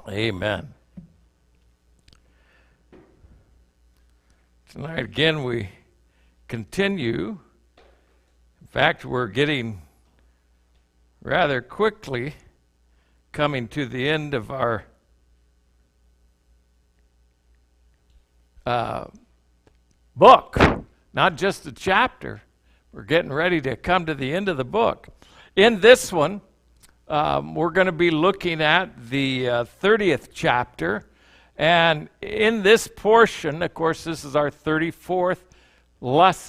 Amen. Tonight again we continue. In fact, we're getting rather quickly coming to the end of our book, not just a chapter. We're getting ready to come to the end of the book. In this one, we're going to be looking at the 30th chapter. And in this portion, of course, this is our 34th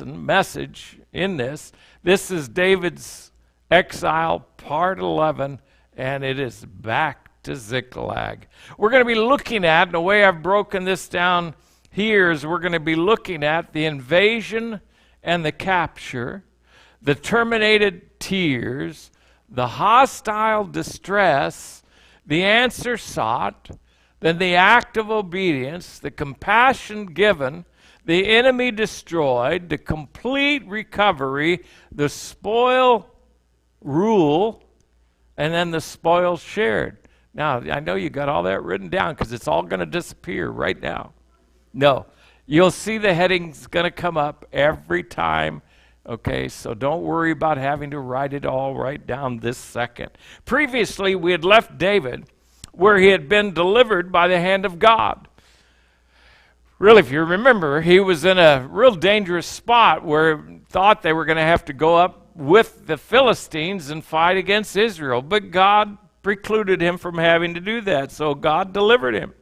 message in this. This is David's Exile, part 11, and it is back to Ziklag. We're going to be looking at, the way I've broken this down here is we're going to be looking at the invasion and the capture, the terminated tears, the hostile distress, the answer sought, then the act of obedience, the compassion given, the enemy destroyed, the complete recovery, the spoil rule, and then the spoil shared. Now, I know you got all that written down because it's all going to disappear right now. No, you'll see the headings going to come up every time. Okay, so don't worry about having to write it all right down this second. Previously, we had left David where he had been delivered by the hand of God. Really, if you remember, he was in a real dangerous spot where he thought they were going to have to go up with the Philistines and fight against Israel. But God precluded him from having to do that, so God delivered him.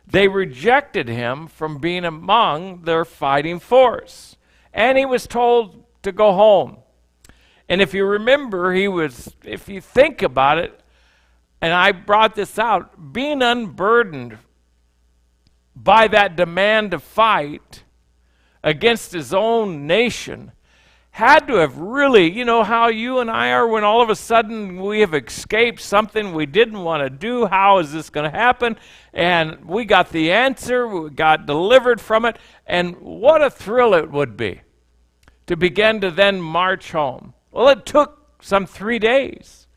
They rejected him from being among their fighting force. And he was told to go home. And if you remember, if you think about it, and I brought this out, being unburdened by that demand to fight against his own nation had to have really, you know how you and I are when all of a sudden we have escaped something we didn't want to do. How is this going to happen? And we got the answer, we got delivered from it, and what a thrill it would be to begin to then march home. Well, it took some 3 days.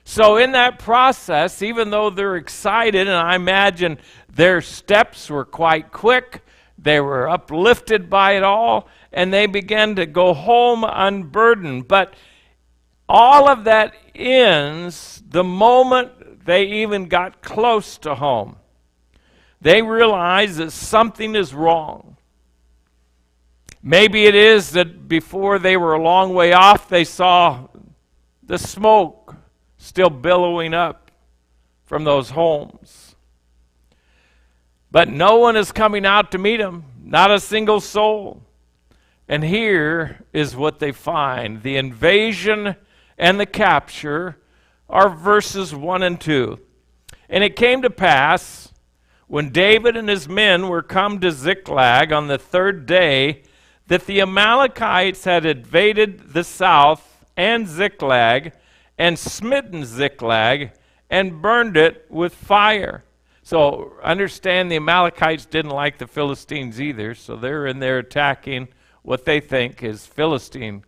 So in that process, even though they're excited, and I imagine their steps were quite quick, they were uplifted by it all, and they began to go home unburdened. But all of that ends the moment they even got close to home. They realize that something is wrong. Maybe it is that before they were a long way off, they saw the smoke still billowing up from those homes. But no one is coming out to meet them, not a single soul. And here is what they find. The invasion and the capture are verses 1 and 2. And it came to pass, when David and his men were come to Ziklag on the 3rd day, that the Amalekites had invaded the south and Ziklag, and smitten Ziklag, and burned it with fire. So understand the Amalekites didn't like the Philistines either, so they're in there attacking what they think is Philistine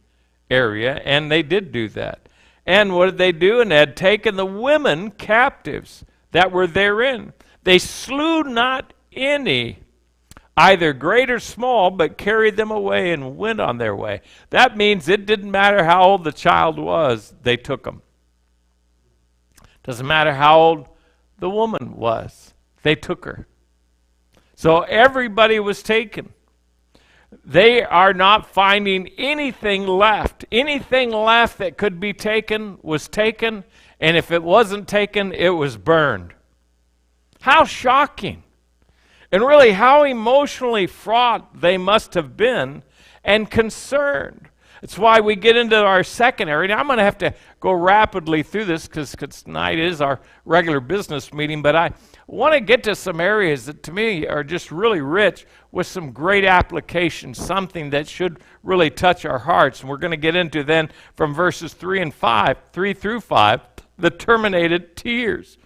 area, and they did do that. And what did they do? And they had taken the women captives that were therein. They slew not any, either great or small, but carried them away and went on their way. That means it didn't matter how old the child was, they took them. Doesn't matter how old the woman was, they took her. So everybody was taken. They are not finding anything left. Anything left that could be taken was taken, and if it wasn't taken, it was burned. How shocking. And really, how emotionally fraught they must have been and concerned. It's why we get into our second area. Now, I'm going to have to go rapidly through this because tonight is our regular business meeting, but I want to get to some areas that to me are just really rich with some great application, something that should really touch our hearts. And we're going to get into then from verses 3 through 5, the terminated tears.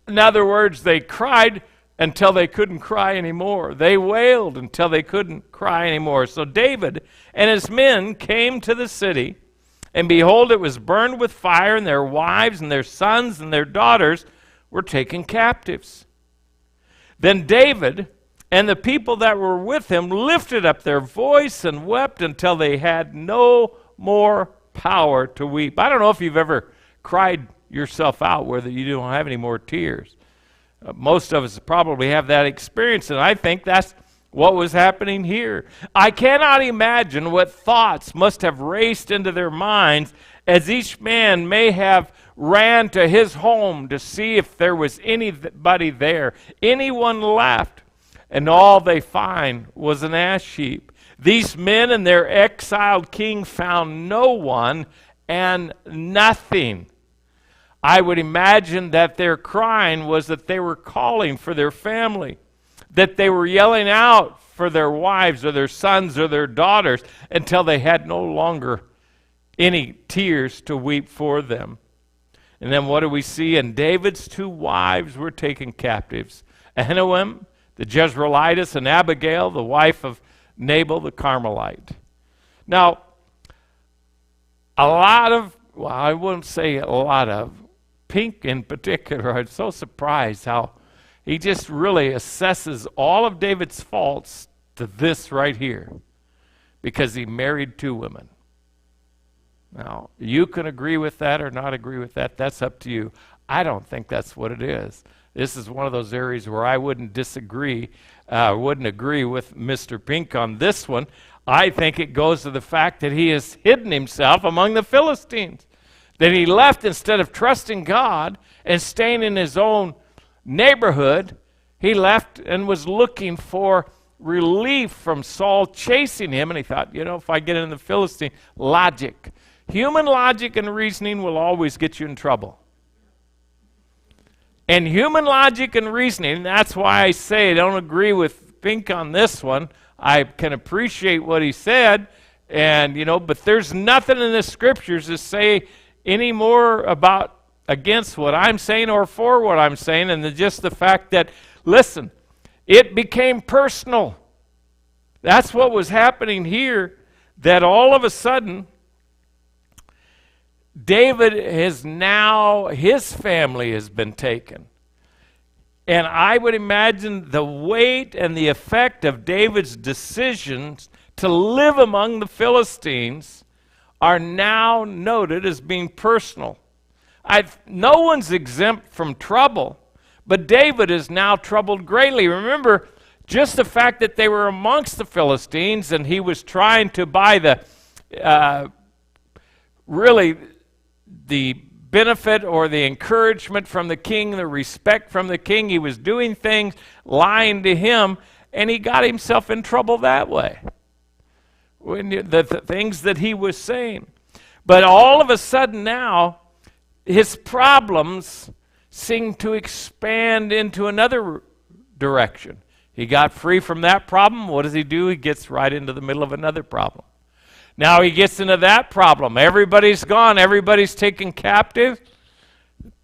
In other words, they cried until they couldn't cry anymore. They wailed until they couldn't cry anymore. So David and his men came to the city, and behold, it was burned with fire, and their wives and their sons and their daughters were taken captives. Then David and the people that were with him lifted up their voice and wept until they had no more power to weep. I don't know if you've ever cried yourself out where you don't have any more tears. Most of us probably have that experience, and I think that's what was happening here. I cannot imagine what thoughts must have raced into their minds as each man may have ran to his home to see if there was anybody there, anyone left, and all they find was an ash heap. These men and their exiled king found no one and nothing. I would imagine that their crying was that they were calling for their family, that they were yelling out for their wives or their sons or their daughters until they had no longer any tears to weep for them. And then what do we see? And David's 2 wives were taken captives, Ahinoam the Jezreelitess and Abigail, the wife of Nabal the Carmelite. Now, I wouldn't say a lot of, Pink in particular, I'm so surprised how he just really assesses all of David's faults to this right here, because he married 2 women. Now, you can agree with that or not agree with that. That's up to you. I don't think that's what it is. This is one of those areas where I wouldn't agree with Mr. Pink on this one. I think it goes to the fact that he has hidden himself among the Philistines, that he left instead of trusting God and staying in his own neighborhood. He left and was looking for relief from Saul chasing him, and he thought, if I get in the Philistine, human logic and reasoning will always get you in trouble. And human logic and reasoning, that's why I say I don't agree with Pink on this one. I can appreciate what he said, and but there's nothing in the scriptures to say any more against what I'm saying or for what I'm saying, and just the fact that, listen, it became personal. That's what was happening here, that all of a sudden, David his family has been taken. And I would imagine the weight and the effect of David's decisions to live among the Philistines are now noted as being personal. No one's exempt from trouble, but David is now troubled greatly. Remember, just the fact that they were amongst the Philistines and he was trying to buy the benefit or the encouragement from the king, the respect from the king. He was doing things, lying to him, and he got himself in trouble that way. The things that he was saying. But all of a sudden now, his problems seem to expand into another direction. He got free from that problem. What does he do? He gets right into the middle of another problem. Now he gets into that problem. Everybody's gone. Everybody's taken captive.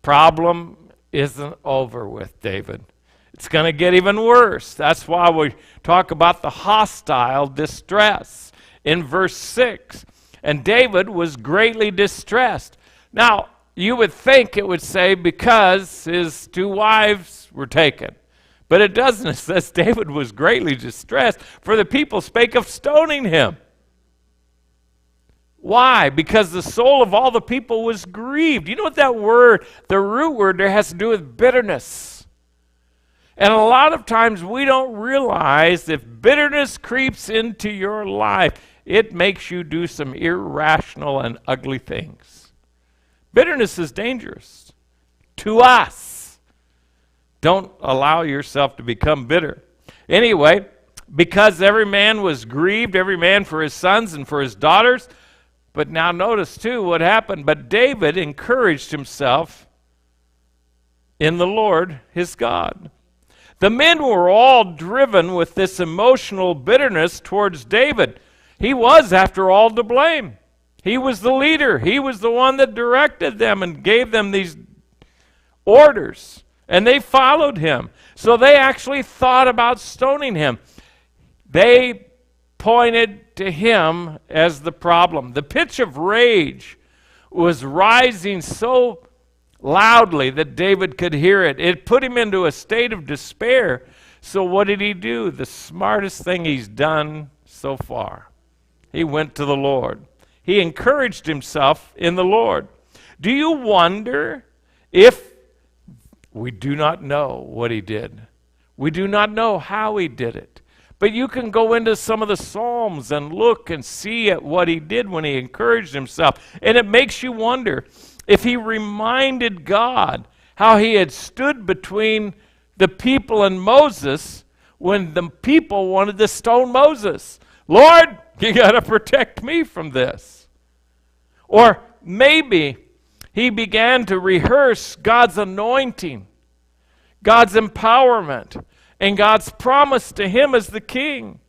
Problem isn't over with David. It's going to get even worse. That's why we talk about the hostile distress in verse 6. And David was greatly distressed. Now, you would think it would say because his 2 wives were taken. But it doesn't. It says David was greatly distressed, for the people spake of stoning him. Why? Because the soul of all the people was grieved. You know what that word, the root word there, has to do with bitterness. And a lot of times we don't realize if bitterness creeps into your life, it makes you do some irrational and ugly things. Bitterness is dangerous to us. Don't allow yourself to become bitter. Anyway, because every man was grieved, every man for his sons and for his daughters. But now notice too what happened. But David encouraged himself in the Lord his God. The men were all driven with this emotional bitterness towards David. He was, after all, to blame. He was the leader. He was the one that directed them and gave them these orders. And they followed him. So they actually thought about stoning him. They pointed to him as the problem. The pitch of rage was rising so loudly that David could hear it. It put him into a state of despair. So what did he do? The smartest thing he's done so far. He went to the Lord. He encouraged himself in the Lord. Do you wonder if we do not know what he did? We do not know how he did it. But you can go into some of the Psalms and look and see at what he did when he encouraged himself. And it makes you wonder if he reminded God how he had stood between the people and Moses when the people wanted to stone Moses. Lord, you got to protect me from this. Or maybe he began to rehearse God's anointing, God's empowerment, and God's promise to him as the king.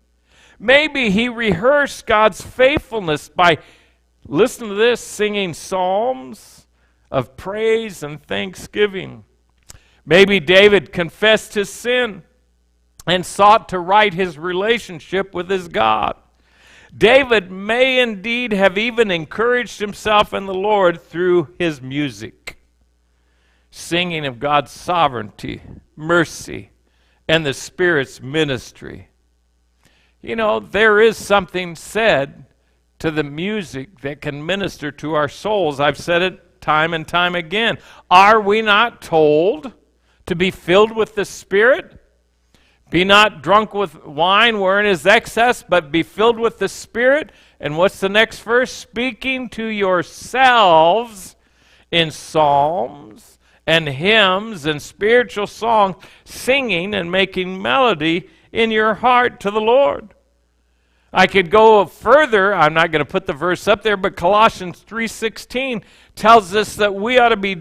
Maybe he rehearsed God's faithfulness by, listen to this, singing psalms of praise and thanksgiving. Maybe David confessed his sin and sought to right his relationship with his God. David may indeed have even encouraged himself in the Lord through his music, singing of God's sovereignty, mercy, and the Spirit's ministry. You know, there is something said to the music that can minister to our souls. I've said it time and time again. Are we not told to be filled with the Spirit? Be not drunk with wine wherein is excess, but be filled with the Spirit. And what's the next verse? Speaking to yourselves in psalms and hymns and spiritual songs, singing and making melody in your heart to the Lord. I could go further. I'm not going to put the verse up there, but Colossians 3:16 tells us that we ought to be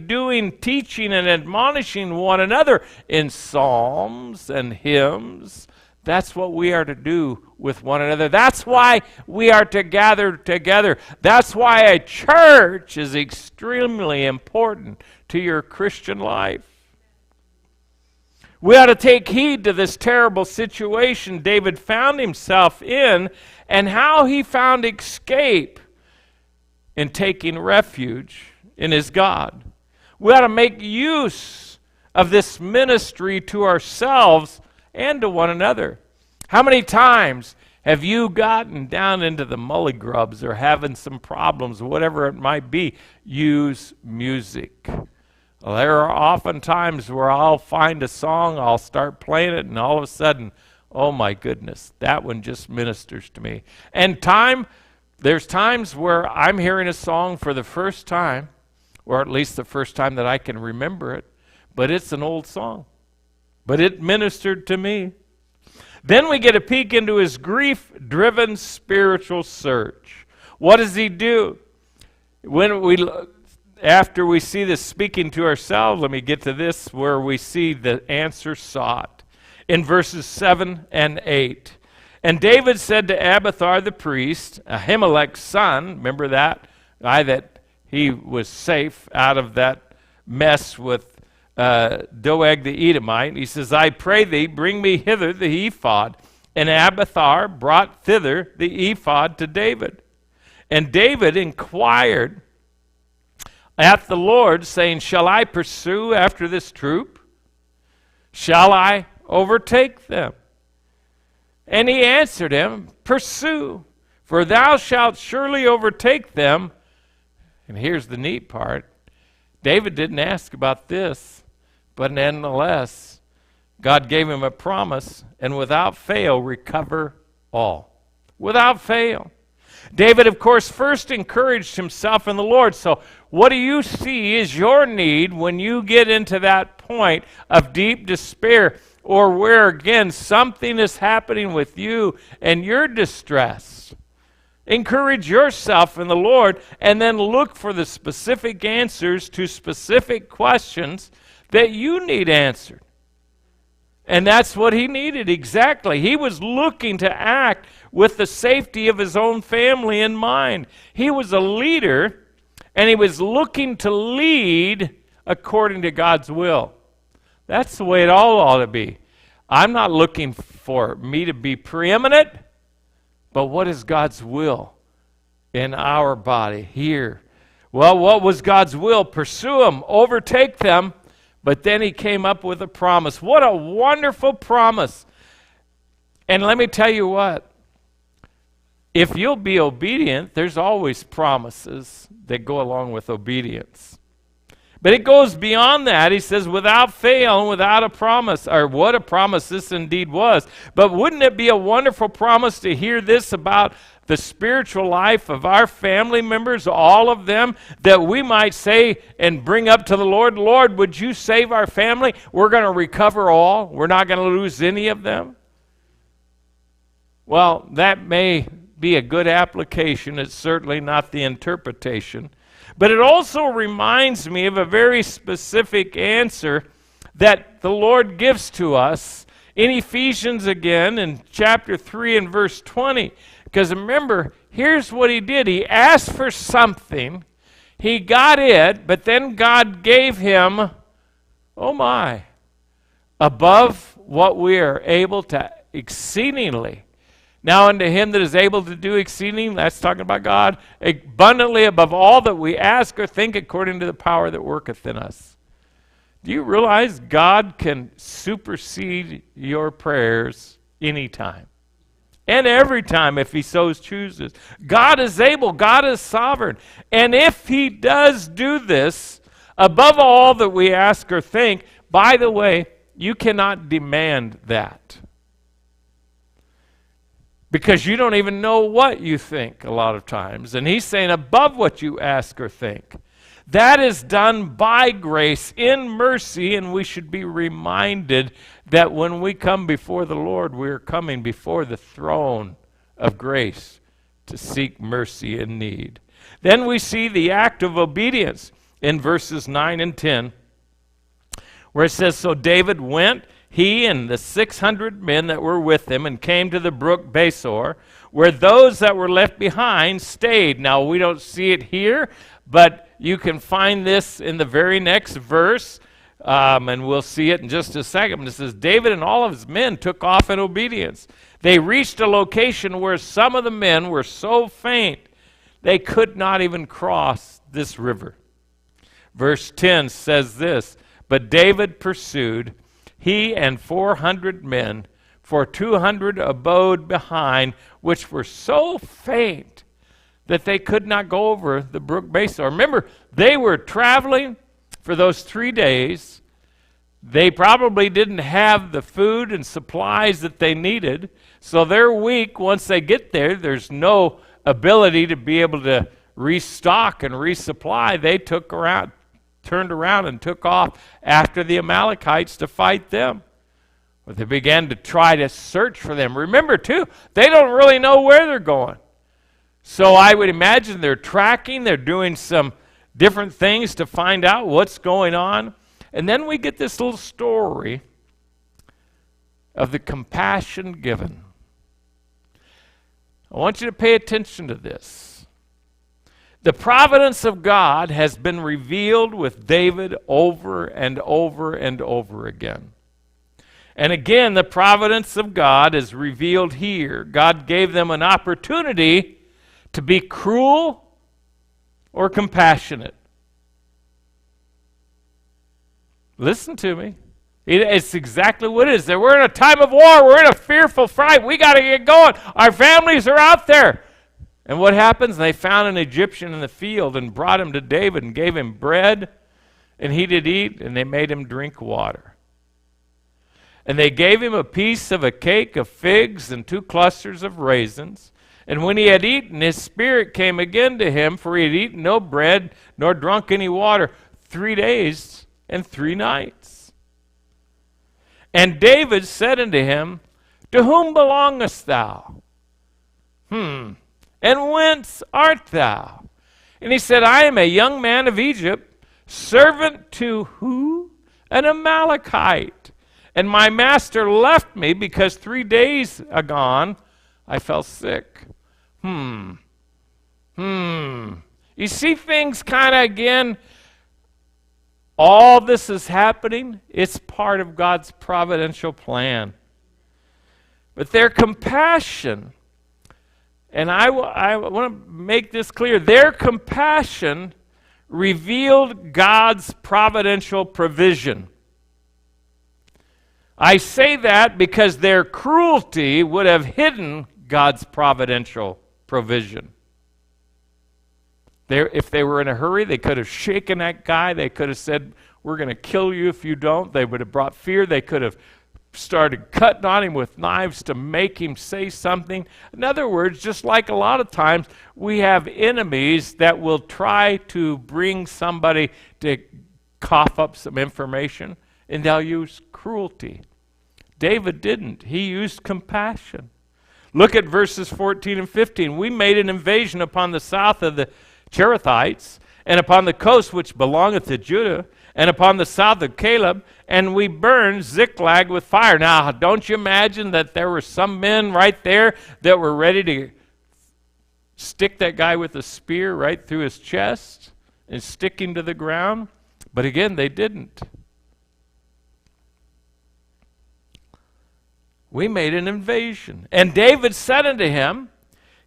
teaching and admonishing one another in psalms and hymns. That's what we are to do with one another. That's why we are to gather together. That's why a church is extremely important to your Christian life. We ought to take heed to this terrible situation David found himself in and how he found escape in taking refuge in his God. We ought to make use of this ministry to ourselves and to one another. How many times have you gotten down into the mully grubs or having some problems, whatever it might be? Use music. Well, there are often times where I'll find a song, I'll start playing it, and all of a sudden, oh my goodness, that one just ministers to me. And there's times where I'm hearing a song for the first time, or at least the first time that I can remember it, but it's an old song. But it ministered to me. Then we get a peek into his grief-driven spiritual search. What does he do? After we see this speaking to ourselves, let me get to this where we see the answer sought. In verses 7 and 8. And David said to Abiathar the priest, Ahimelech's son, remember that guy that he was safe out of that mess with Doeg the Edomite. He says, I pray thee, bring me hither the ephod. And Abiathar brought thither the ephod to David. And David inquired at the Lord, saying, shall I pursue after this troop? Shall I overtake them? And he answered him, pursue, for thou shalt surely overtake them. And here's the neat part. David didn't ask about this, but nonetheless, God gave him a promise, and without fail, recover all. Without fail. David, of course, first encouraged himself in the Lord. So what do you see is your need when you get into that point of deep despair, or where, again, something is happening with you and you're distressed? Encourage yourself in the Lord, and then look for the specific answers to specific questions that you need answered. And that's what he needed exactly. He was looking to act with the safety of his own family in mind. He was a leader, and he was looking to lead according to God's will. That's the way it all ought to be. I'm not looking for me to be preeminent, but what is God's will in our body here? Well, what was God's will? Pursue them, overtake them. But then he came up with a promise. What a wonderful promise. And let me tell you what. If you'll be obedient, there's always promises that go along with obedience. But it goes beyond that. He says, without fail and without a promise, or what a promise this indeed was. But wouldn't it be a wonderful promise to hear this about the spiritual life of our family members, all of them, that we might say and bring up to the Lord, Lord, would you save our family? We're going to recover all. We're not going to lose any of them. Well, that may be a good application. It's certainly not the interpretation. But it also reminds me of a very specific answer that the Lord gives to us in Ephesians again in chapter 3 and verse 20. Because remember, here's what he did. He asked for something. He got it, but then God gave him, oh my, above what we are able to exceedingly. Now unto him that is able to do exceeding, that's talking about God, abundantly above all that we ask or think according to the power that worketh in us. Do you realize God can supersede your prayers anytime? And every time if he so chooses. God is able, God is sovereign. And if he does do this, above all that we ask or think, by the way, you cannot demand that. Because you don't even know what you think a lot of times. And he's saying above what you ask or think. That is done by grace, in mercy, and we should be reminded that when we come before the Lord, we are coming before the throne of grace to seek mercy in need. Then we see the act of obedience in verses 9 and 10, where it says, so David went, he and the 600 men that were with him, and came to the brook Besor, where those that were left behind stayed. Now, we don't see it here, but you can find this in the very next verse, and we'll see it in just a second. It says, David and all of his men took off in obedience. They reached a location where some of the men were so faint they could not even cross this river. Verse 10 says this, but David pursued, he and 400 men, for 200 abode behind, which were so faint that they could not go over the brook Besor. Remember, they were traveling for those 3 days. They probably didn't have the food and supplies that they needed, so they're weak. Once they get there, there's no ability to be able to restock and resupply. They turned around and took off after the Amalekites to fight them. But they began to try to search for them. Remember, too, they don't really know where they're going. So I would imagine they're tracking, they're doing some different things to find out what's going on. And then we get this little story of the compassion given. I want you to pay attention to this. The providence of God has been revealed with David over and over and over again. And again, the providence of God is revealed here. God gave them an opportunity to be cruel or compassionate. Listen to me. It's exactly what it is. We're in a time of war. We're in a fearful fright. We got to get going. Our families are out there. And what happens? They found an Egyptian in the field and brought him to David and gave him bread, and he did eat, and they made him drink water. And they gave him a piece of a cake of figs and 2 clusters of raisins. And when he had eaten, his spirit came again to him, for he had eaten no bread nor drunk any water 3 days and 3 nights. And David said unto him, to whom belongest thou? And whence art thou? And he said, I am a young man of Egypt, servant to who? An Amalekite. And my master left me because 3 days agone I fell sick. You see things kind of again, all this is happening, it's part of God's providential plan. But their compassion, and I want to make this clear, their compassion revealed God's providential provision. I say that because their cruelty would have hidden God's providential provision. If they were in a hurry, they could have shaken that guy. They could have said, we're going to kill you if you don't. They would have brought fear. They could have started cutting on him with knives to make him say something. In other words, just like a lot of times, we have enemies that will try to bring somebody to cough up some information, and they'll use cruelty. David didn't. He used compassion. Look at verses 14 and 15. We made an invasion upon the south of the Cherethites, and upon the coast which belongeth to Judah, and upon the south of Caleb, and we burned Ziklag with fire. Now, don't you imagine that there were some men right there that were ready to stick that guy with a spear right through his chest and stick him to the ground? But again, they didn't. We made an invasion. And David said unto him,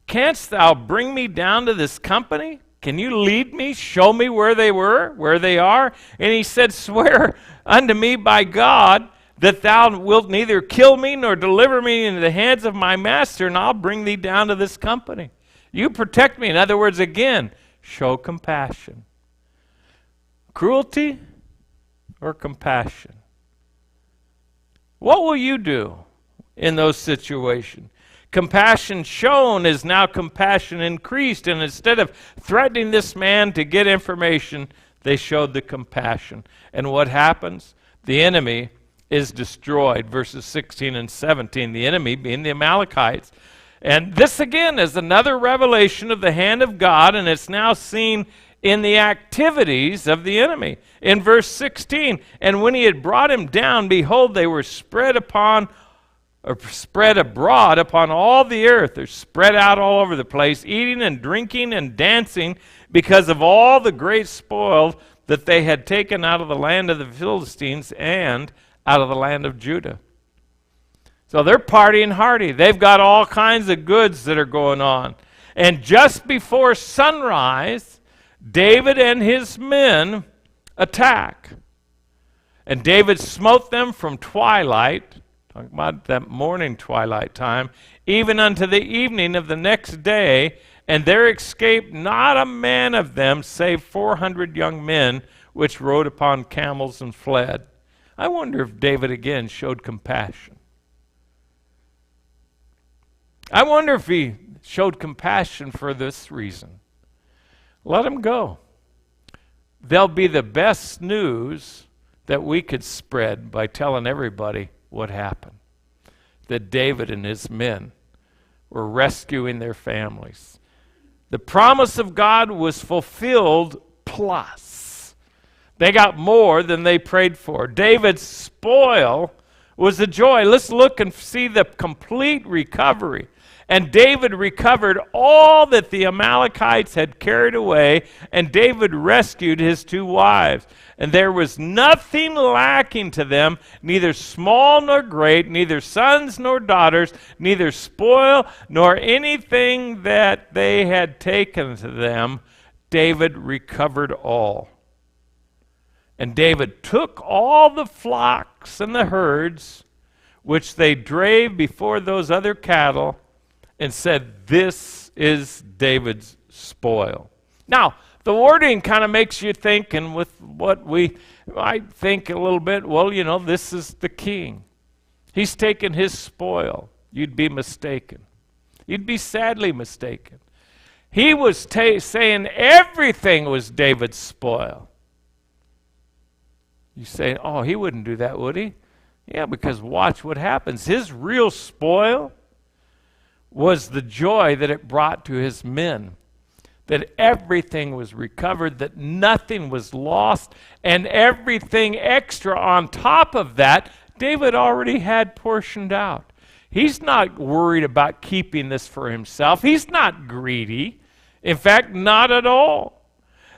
canst thou bring me down to this company? Can you lead me? Show me where they were, where they are. And he said, swear unto me by God that thou wilt neither kill me nor deliver me into the hands of my master, and I'll bring thee down to this company. You protect me. In other words, again, show compassion. Cruelty or compassion? What will you do in those situations? Compassion shown is now compassion increased, and instead of threatening this man to get information, they showed the compassion. And what happens? The enemy is destroyed, verses 16 and 17, the enemy being the Amalekites. And this again is another revelation of the hand of God, and it's now seen in the activities of the enemy. In verse 16, and when he had brought him down, behold, they were spread abroad upon all the earth. They're spread out all over the place, eating and drinking and dancing because of all the great spoil that they had taken out of the land of the Philistines and out of the land of Judah. So they're partying hardy. They've got all kinds of goods that are going on. And just before sunrise, David and his men attack. And David smote them from twilight, talking about that morning twilight time, even unto the evening of the next day, and there escaped not a man of them, save 400 young men, which rode upon camels and fled. I wonder if David again showed compassion. I wonder if he showed compassion for this reason. Let them go. They'll be the best news that we could spread by telling everybody what happened. That David and his men were rescuing their families. The promise of God was fulfilled plus. They got more than they prayed for. David's spoil was a joy. Let's look and see the complete recovery. And David recovered all that the Amalekites had carried away, and David rescued his 2 wives. And there was nothing lacking to them, neither small nor great, neither sons nor daughters, neither spoil nor anything that they had taken to them. David recovered all. And David took all the flocks and the herds which they drave before those other cattle, and said, this is David's spoil. Now, the wording kind of makes you think, and with what we might think a little bit, well, you know, this is the king. He's taken his spoil. You'd be mistaken. You'd be sadly mistaken. He was saying everything was David's spoil. You say, oh, he wouldn't do that, would he? Yeah, because watch what happens. His real spoil was the joy that it brought to his men, that everything was recovered, that nothing was lost, and everything extra on top of that, David already had portioned out. He's not worried about keeping this for himself. He's not greedy. In fact, not at all.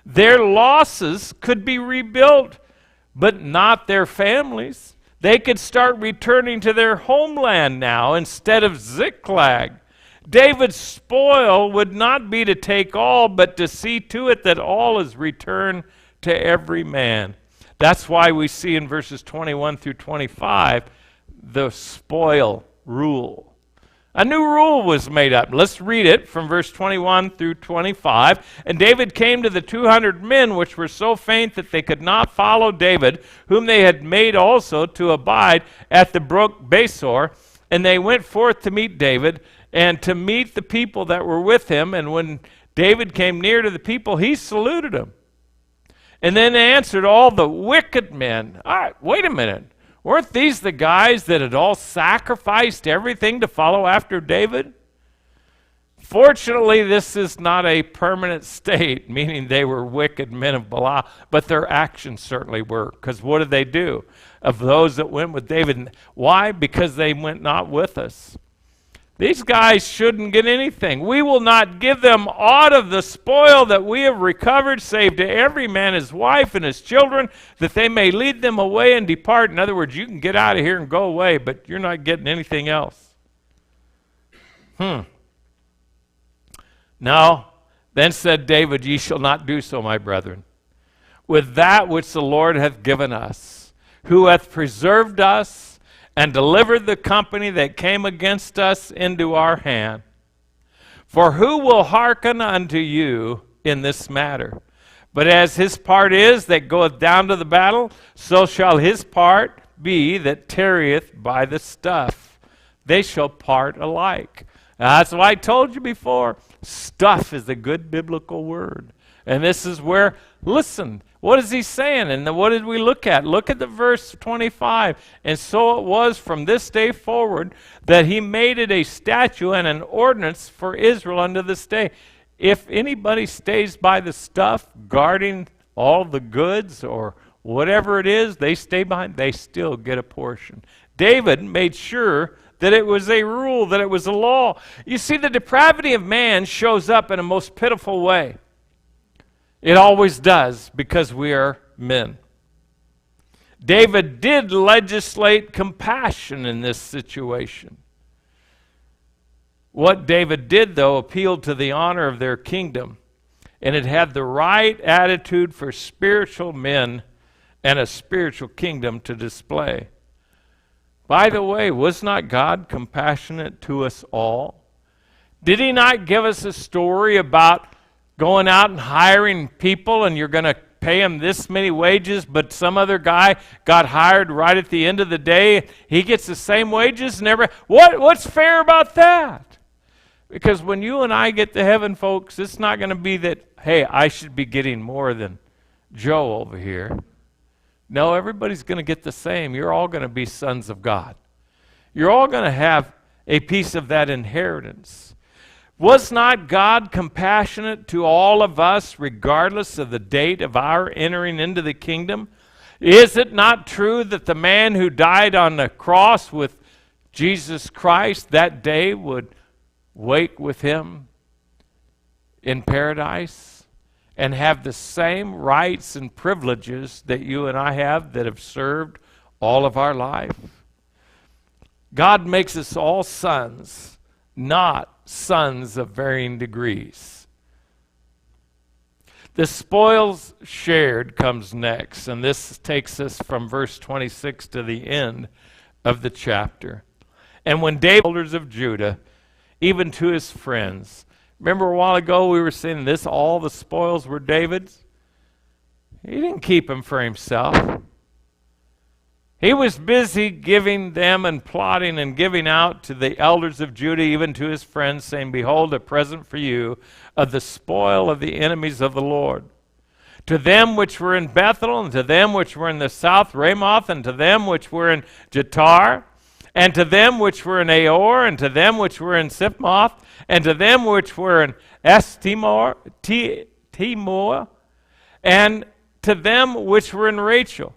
Their losses could be rebuilt, but not their families. They could start returning to their homeland now instead of Ziklag. David's spoil would not be to take all, but to see to it that all is returned to every man. That's why we see in verses 21 through 25 the spoil rule. A new rule was made up. Let's read it from verse 21 through 25. And David came to the 200 men which were so faint that they could not follow David, whom they had made also to abide at the brook Besor. And they went forth to meet David and to meet the people that were with him. And when David came near to the people, he saluted them. And then answered all the wicked men. All right, wait a minute. Weren't these the guys that had all sacrificed everything to follow after David? Fortunately, this is not a permanent state, meaning they were wicked men of Belial, but their actions certainly were. Because what did they do? Of those that went with David. Why? Because they went not with us. These guys shouldn't get anything. We will not give them aught of the spoil that we have recovered, save to every man his wife and his children, that they may lead them away and depart. In other words, you can get out of here and go away, but you're not getting anything else. Now, then said David, ye shall not do so, my brethren, with that which the Lord hath given us, who hath preserved us, and delivered the company that came against us into our hand. For who will hearken unto you in this matter? But as his part is that goeth down to the battle, so shall his part be that tarrieth by the stuff. They shall part alike. Now, that's why I told you before, stuff is a good biblical word. And this is where, listen, what is he saying? And what did we look at? Look at the verse 25. And so it was from this day forward that he made it a statute and an ordinance for Israel unto this day. If anybody stays by the stuff, guarding all the goods or whatever it is, they stay behind, they still get a portion. David made sure that it was a rule, that it was a law. You see, the depravity of man shows up in a most pitiful way. It always does, because we are men. David did legislate compassion in this situation. What David did, though, appealed to the honor of their kingdom, and it had the right attitude for spiritual men and a spiritual kingdom to display. By the way, was not God compassionate to us all? Did he not give us a story about going out and hiring people, and you're going to pay him this many wages, but some other guy got hired right at the end of the day, he gets the same wages and everything? What's fair about that? Because when you and I get to heaven, folks, it's not going to be that, hey, I should be getting more than Joe over here. No, everybody's going to get the same. You're all going to be sons of God. You're all going to have a piece of that inheritance. Was not God compassionate to all of us, regardless of the date of our entering into the kingdom? Is it not true that the man who died on the cross with Jesus Christ that day would wake with him in paradise and have the same rights and privileges that you and I have that have served all of our life? God makes us all sons, not sons of varying degrees. The spoils shared comes next, and this takes us from verse 26 to the end of the chapter. And when David, elders of Judah, even to his friends, remember a while ago we were saying this, all the spoils were David's? He didn't keep them for himself. He was busy giving them and plotting and giving out to the elders of Judah, even to his friends, saying, behold, a present for you of the spoil of the enemies of the Lord. To them which were in Bethel, and to them which were in the south Ramoth, and to them which were in Jettar, and to them which were in Aor, and to them which were in Siphmoth, and to them which were in Timor, and to them which were in Rachel,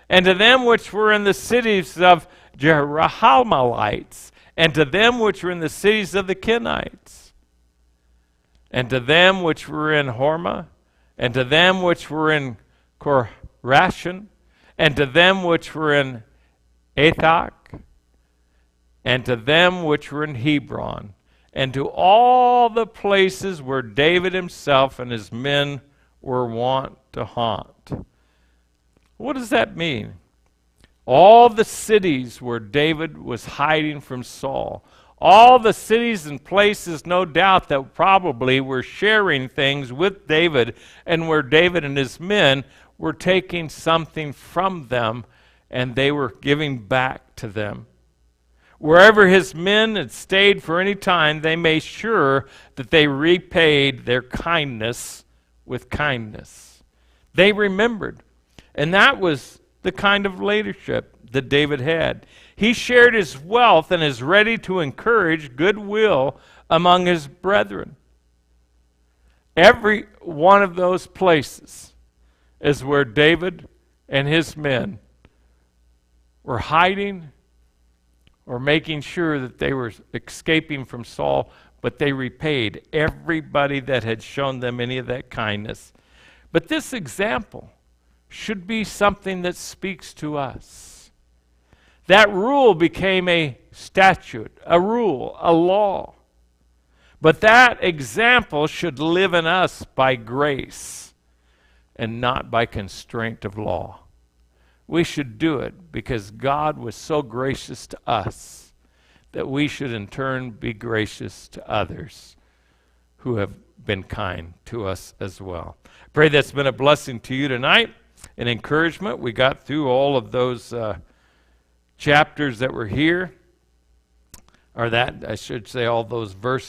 and to them which were in the cities of Jerahmeelites, and to them which were in the cities of the Kenites, and to them which were in Hormah, and to them which were in Korashan, and to them which were in Athak, and to them which were in Hebron, and to all the places where David himself and his men were wont to haunt. What does that mean? All the cities where David was hiding from Saul. All the cities and places, no doubt, that probably were sharing things with David, and where David and his men were taking something from them and they were giving back to them. Wherever his men had stayed for any time, they made sure that they repaid their kindness with kindness. They remembered. And that was the kind of leadership that David had. He shared his wealth and is ready to encourage goodwill among his brethren. Every one of those places is where David and his men were hiding or making sure that they were escaping from Saul, but they repaid everybody that had shown them any of that kindness. But this example should be something that speaks to us. That rule became a statute, a rule, a law. But that example should live in us by grace and not by constraint of law. We should do it because God was so gracious to us that we should in turn be gracious to others who have been kind to us as well. Pray that's been a blessing to you tonight, an encouragement. We got through all of those chapters that were here, or that, I should say, all those verses